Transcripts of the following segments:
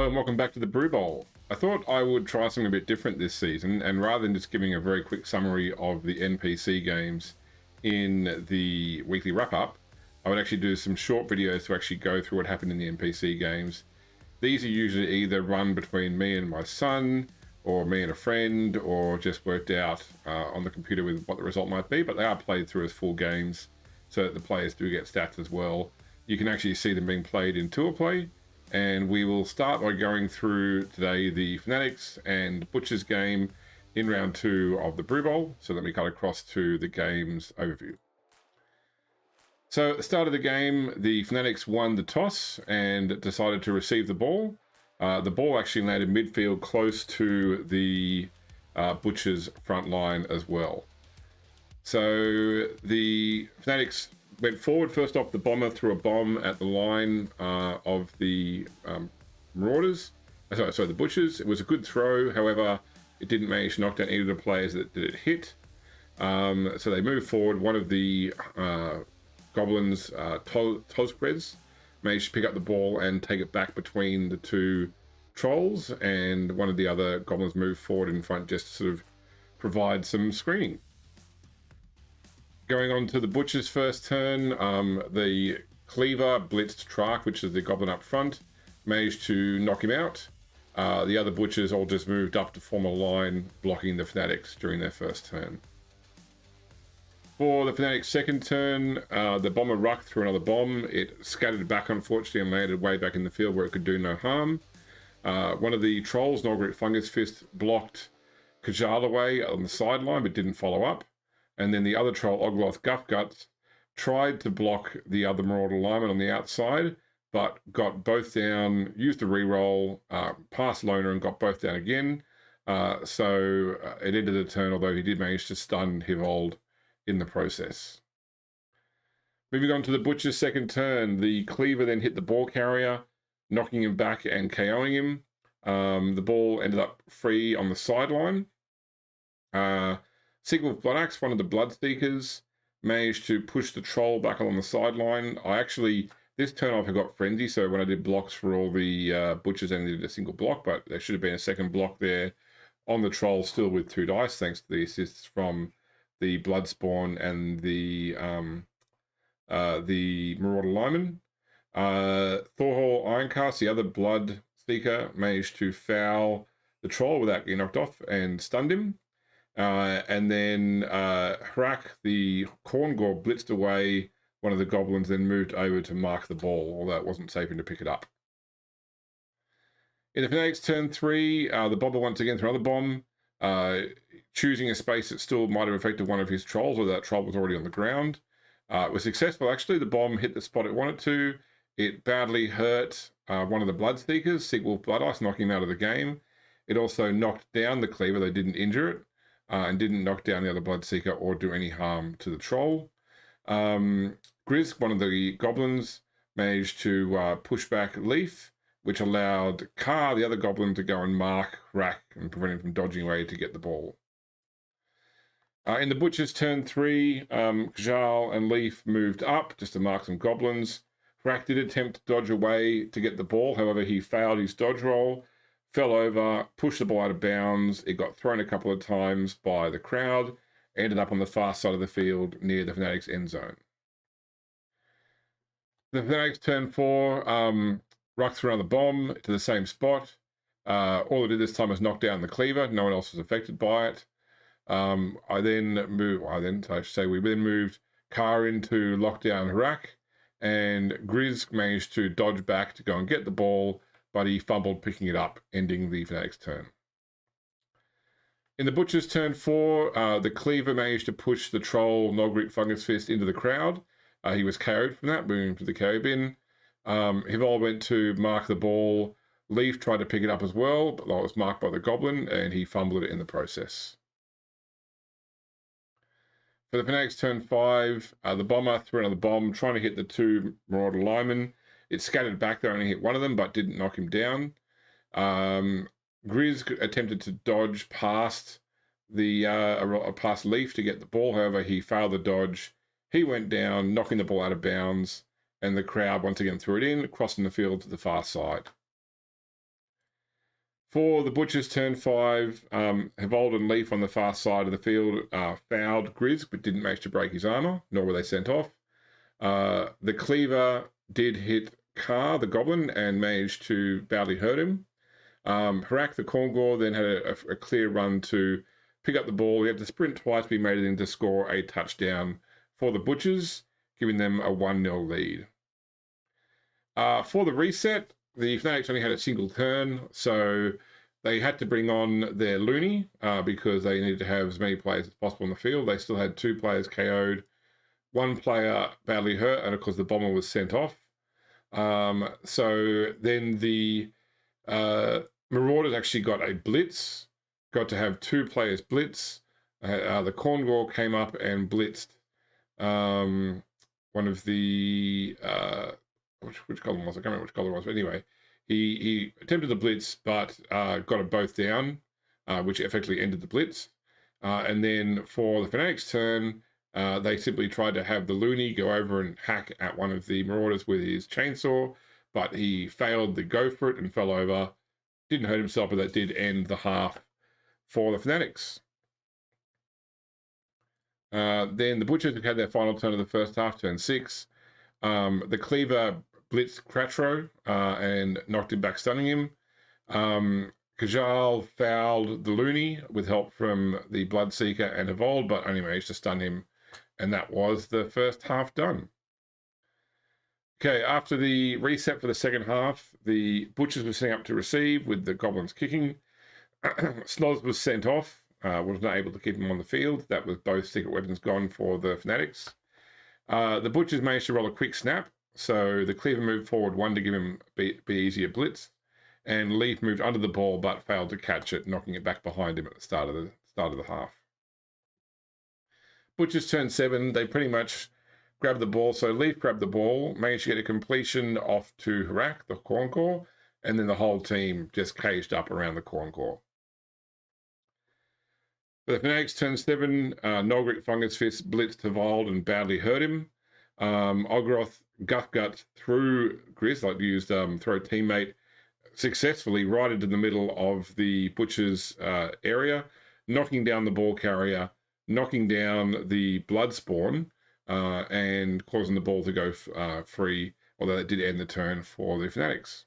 Hello and welcome back to the Brew Bowl. I thought I would try something a bit different this season, and rather than just giving a very quick summary of the NPC games in the weekly wrap-up, I would actually do some short videos to actually go through what happened in the NPC games. These are usually either run between me and my son, or me and a friend, or just worked out on the computer with what the result might be, but they are played through as full games, so that the players do get stats as well. You can actually see them being played in tour play, and we will start by going through today the Fanatics and Butchers game in round 2 of the Brew Bowl, so let me cut across to the game's overview. So at the start of the game, the Fanatics won the toss and decided to receive the ball. The ball actually landed midfield close to the Butchers front line as well. So the Fanatics went forward. First off, the bomber threw a bomb at the line of the Marauders. Sorry, the Butchers. It was a good throw. However, it didn't manage to knock down any of the players that it hit. So they moved forward. One of the Goblins, Toskreds, managed to pick up the ball and take it back between the two trolls, and one of the other Goblins moved forward in front just to sort of provide some screening. Going on to the Butcher's first turn, the Cleaver blitzed Trark, which is the Goblin up front, managed to knock him out. The other Butchers all just moved up to form a line, blocking the Fanatics during their first turn. For the Fanatics' second turn, the Bomber Ruck threw another bomb. It scattered back, unfortunately, and landed way back in the field where it could do no harm. One of the Trolls, Nogrit Fungus Fist, blocked Kajal away on the sideline, but didn't follow up. And then the other troll, Ogloth Guffguts, tried to block the other Marauder lineman on the outside, but got both down, used the reroll, passed Loner and got both down again. So it ended the turn, although he did manage to stun Hivold in the process. Moving on to the Butcher's second turn, the Cleaver then hit the ball carrier, knocking him back and KOing him. The ball ended up free on the sideline. Skraevold Butchers, one of the Bloodseekers, managed to push the troll back along the sideline. This turn I forgot Frenzy, so when I did blocks for all the Butchers, I only did a single block, but there should have been a second block there on the troll, still with 2 dice, thanks to the assists from the Bloodspawn and the Marauder Lineman. Thorhall Ironcast, the other Bloodseeker, managed to foul the troll without getting knocked off and stunned him. And then Hrak, the Khorne Gore, blitzed away one of the Goblins, then moved over to mark the ball, although it wasn't safe to pick it up. In the Fanatics turn 3, the Bomber once again threw another bomb, choosing a space that still might have affected one of his trolls, although that troll was already on the ground. It was successful, actually. The bomb hit the spot it wanted to. It badly hurt one of the Bloodseekers, Skraevold Butchers, knocking him out of the game. It also knocked down the Cleaver, they didn't injure it. And didn't knock down the other Bloodseeker or do any harm to the troll. Grizz, one of the Goblins, managed to push back Leaf, which allowed Carr, the other Goblin, to go and mark Hrak and prevent him from dodging away to get the ball. In the Butcher's turn 3, Kajal and Leaf moved up just to mark some Goblins. Hrak did attempt to dodge away to get the ball, however he failed his dodge roll, fell over, pushed the ball out of bounds. It got thrown a couple of times by the crowd, ended up on the far side of the field near the Fanatics' end zone. The Fanatics turn 4, Ruck threw another bomb to the same spot. All it did this time was knock down the Cleaver. No one else was affected by it. We then moved Carr into lockdown Hrak, and Grizz managed to dodge back to go and get the ball, but he fumbled picking it up, ending the Fanatics' turn. In the Butcher's turn 4, the Cleaver managed to push the troll Nogrit Fungus Fist into the crowd. He was KO'd from that, moving to the KO bin. Hivold went to mark the ball. Leaf tried to pick it up as well, but that was marked by the Goblin, and he fumbled it in the process. For the Fanatics turn 5, the Bomber threw another bomb, trying to hit the 2 Marauder linemen. It scattered back there, only hit one of them, but didn't knock him down. Grizz attempted to dodge past past Leaf to get the ball. However, he failed the dodge. He went down, knocking the ball out of bounds, and the crowd once again threw it in, crossing the field to the far side. For the Butchers, turn 5, Havold and Leaf on the far side of the field fouled Grizz, but didn't manage to break his armor, nor were they sent off. The Cleaver did hit Carr, the Goblin, and managed to badly hurt him. Harak, the Khorne then had a clear run to pick up the ball. He had to sprint twice, but he made it in to score a touchdown for the Butchers, giving them a 1-0 lead. For the reset, the Fanatics only had a single turn, so they had to bring on their Looney because they needed to have as many players as possible on the field. They still had 2 players KO'd, 1 player badly hurt, and of course the bomber was sent off. So then the Marauders actually got a blitz, got to have 2 players blitz. The Khorne came up and blitzed one of the which Goblin was? I can't remember which Goblin was, but anyway, he attempted the blitz, but got them both down, which effectively ended the blitz. And then for the Fanatics' turn, they simply tried to have the Looney go over and hack at one of the Marauders with his chainsaw, but he failed to go for it and fell over. Didn't hurt himself, but that did end the half for the Fanatics. Then the Butchers had their final turn of the first half, turn 6. The Cleaver blitzed Kratro and knocked him back, stunning him. Kajal fouled the Looney with help from the Bloodseeker and Evolved, but only managed to stun him, and that was the first half done. Okay, after the reset for the second half, the Butchers were setting up to receive with the Goblins kicking. Snoz was sent off, was not able to keep him on the field. That was both secret weapons gone for the Fanatics. The Butchers managed to roll a quick snap, so the Cleaver moved forward 1 to give him be easier blitz, and Leaf moved under the ball but failed to catch it, knocking it back behind him at the start of the half. Butchers turn 7, they pretty much grabbed the ball, so Leaf grabbed the ball, managed to get a completion off to Harak, the Khorne, and then the whole team just caged up around the Khorne. For the Fanatics turn 7, Nogric Fungus Fist blitzed Havold and badly hurt him. Ogroth Guthgut threw Grizz, like used throw teammate successfully right into the middle of the Butchers area, knocking down the ball carrier, knocking down the Bloodspawn, and causing the ball to go free, although that did end the turn for the Fanatics.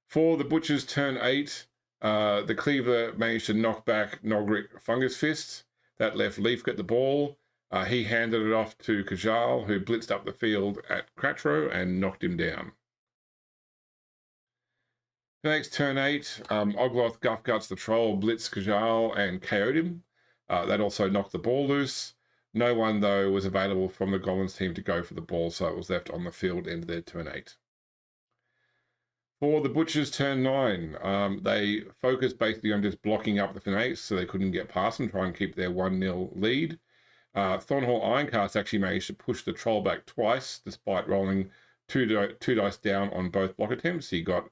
For the Butchers turn 8, the Cleaver managed to knock back Nogric Fungus Fist. That left Leaf get the ball. He handed it off to Kajal, who blitzed up the field at Kratro and knocked him down. Next, turn 8, Ogloth Guthguts the Troll blitzed Kajal and KO'd him. That also knocked the ball loose. No one, though, was available from the Goblins team to go for the ball, so it was left on the field into their turn 8. For the Butchers turn 9, they focused basically on just blocking up the Fanatics so they couldn't get past them, try and keep their 1-0 lead. Thornhall Ironcast actually managed to push the Troll back twice, despite rolling two dice down on both block attempts. He got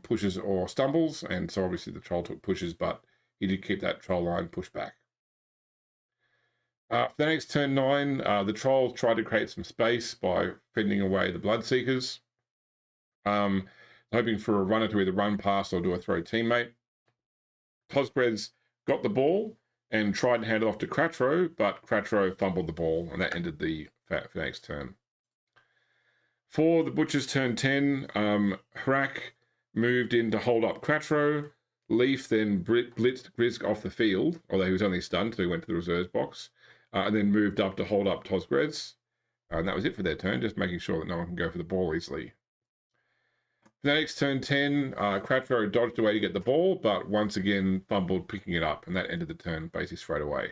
pushes or stumbles, and so obviously the Troll took pushes, but he did keep that Troll line pushed back. For the next turn 9, the Trolls tried to create some space by fending away the Bloodseekers, hoping for a runner to either run past or do a throw teammate. Tosgrez got the ball and tried to hand it off to Kratro, but Kratro fumbled the ball, and that ended the Fanatics turn. For the Butchers turn 10, Harak moved in to hold up Kratro. Leaf then blitzed Grizz off the field, although he was only stunned, so he went to the reserves box, and then moved up to hold up Tosgrez. And that was it for their turn, just making sure that no one can go for the ball easily. Fanatics turn 10, Kratro dodged away to get the ball, but once again fumbled picking it up, and that ended the turn basically straight away.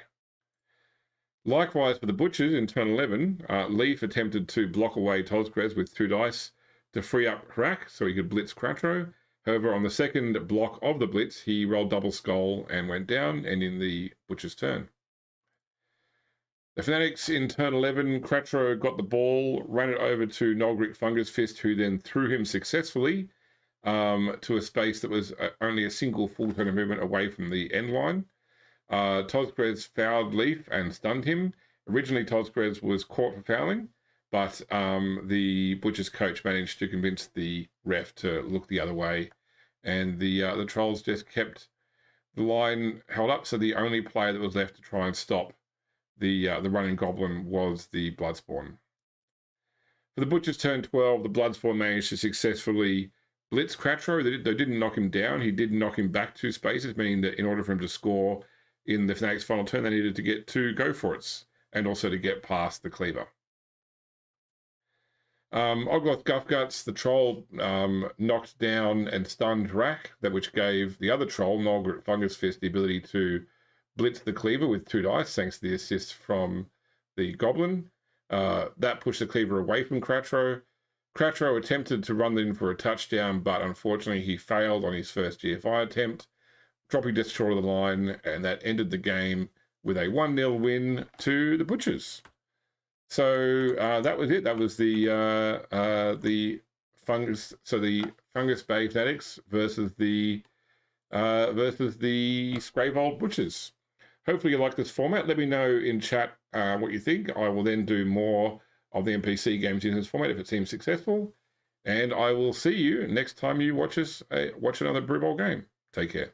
Likewise for the Butchers in turn 11, Leaf attempted to block away Tosgrez with 2 dice to free up Harak so he could blitz Kratro. However, on the second block of the blitz, he rolled double skull and went down, ending the Butchers' turn. The Fanatics in turn 11, Kratro got the ball, ran it over to Nogric Fungus Fist, who then threw him successfully to a space that was only a single full turn of movement away from the end line. Tosgrez fouled Leaf and stunned him. Originally, Tosgrez was caught for fouling, but the Butchers coach managed to convince the ref to look the other way, and the trolls just kept the line held up. So the only player that was left to try and stop the running goblin was the Bloodspawn. For the Butcher's turn 12, the Bloodspawn managed to successfully blitz Cratro. They didn't knock him down. He did knock him back 2 spaces, meaning that in order for him to score in the Fanatics' final turn, they needed to get 2 go-for-its and also to get past the Cleaver. Ogloth Guffguts, the troll, knocked down and stunned Rack, which gave the other troll, Nolgrit Fungus Fist, the ability to blitz the Cleaver with 2 dice, thanks to the assist from the Goblin. That pushed the Cleaver away from Cratro. Cratro attempted to run in for a touchdown, but unfortunately he failed on his first GFI attempt, dropping just short of the line, and that ended the game with a 1-0 win to the Butchers. So that was it. That was the Fungus. So the Fungus Bay Fanatics versus the Skraevold Butchers. Hopefully you like this format. Let me know in chat what you think. I will then do more of the NPC games in this format if it seems successful. And I will see you next time you watch another Brew Bowl game. Take care.